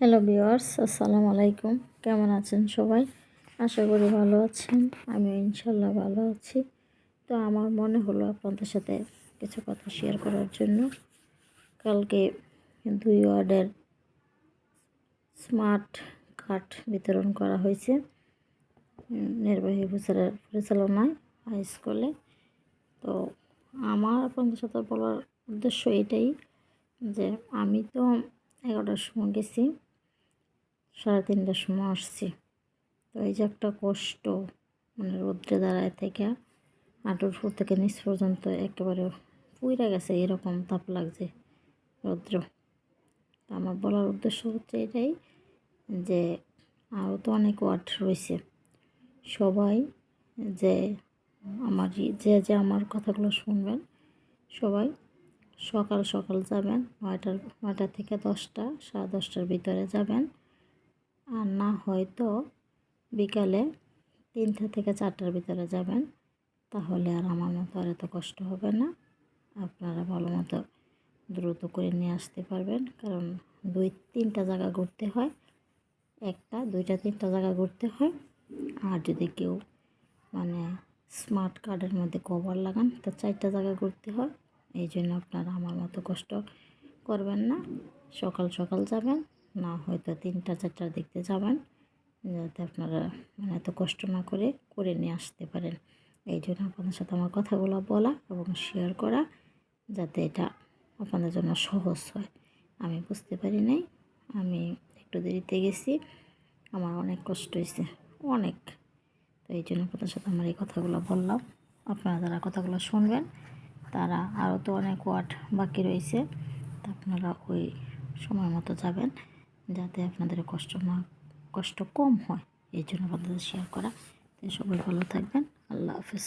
Hello viewers, আসসালামু আলাইকুম। কেমন আছেন সবাই? আশা করি ভালো আছেন। আমিও ইনশাল্লাহ ভালো আছি। তো আমার মনে হলো আপনাদের সাথে কিছু কথা শেয়ার করার জন্য। কালকে 2 ওয়ার্ডের স্মার্ট কার্ড বিতরণ করা হয়েছে নির্বাহী অফিসারের পরিচালনায় হাই স্কুলে। তো আমার আপনাদের সাথে বলার উদ্দেশ্য এটাই যে আমি তো 11টার সময় গেছি, 3:30টার সময় আসছি। তো এই যে একটা কষ্ট, মানে রৌদ্রে দাঁড়ায় থেকে হাঁটুর ফুট থেকে নিচ পর্যন্ত একেবারে পুইরা গেছে, এরকম তাপ লাগছে রৌদ্র। তো আমার বলার উদ্দেশ্য হচ্ছে এটাই যে আরও তো অনেক ওয়ার্ড রয়েছে, সবাই যে যে আমার কথাগুলো শুনবেন সবাই সকাল সকাল যাবেন, 9টা থেকে 10টা, 10:30টার ভিতরে যাবেন। আর না হয়তো বিকালে 3টা থেকে 4টার ভিতরে যাবেন, তাহলে আর আমার মতো আর এত কষ্ট হবে না। আপনারা ভালো মতো দ্রুত করে নিয়ে আসতে পারবেন, কারণ 2-3টা জায়গা ঘুরতে হয়, 1টা 2টা 3টা জায়গা ঘুরতে হয়। আর যদি কেউ মানে স্মার্ট কার্ডের মধ্যে কভার লাগান তো 4টা জায়গা ঘুরতে হয়। এই জন্য আপনারা আমার মতো কষ্ট করবেন না, সকাল সকাল যাবেন, না হয়তো 3টা 4টার দিকে যাবেন, যাতে আপনারা এত কষ্ট না করে নিয়ে আসতে পারেন। এই জন্য আপনাদের সাথে আমার কথাগুলো বলা এবং শেয়ার করা, যাতে এটা আপনাদের জন্য সহজ হয়। আমি বুঝতে পারি নাই, আমি একটু দেরিতে গেছি, আমার অনেক কষ্ট হয়েছে, অনেক। তো এই জন্য আপনাদের সাথে আমার এই কথাগুলো বললাম। আপনারা যারা কথাগুলো শুনবেন তারা, আরও তো অনেক ওয়ার্ড বাকি রয়েছে, তা আপনারা ওই সময় মতো যাবেন, যাতে আপনাদের কষ্ট কম হয়। এই জন্য আপনাদের শেয়ার করা। তো সবাই ভালো থাকবেন। আল্লাহ হাফেজ।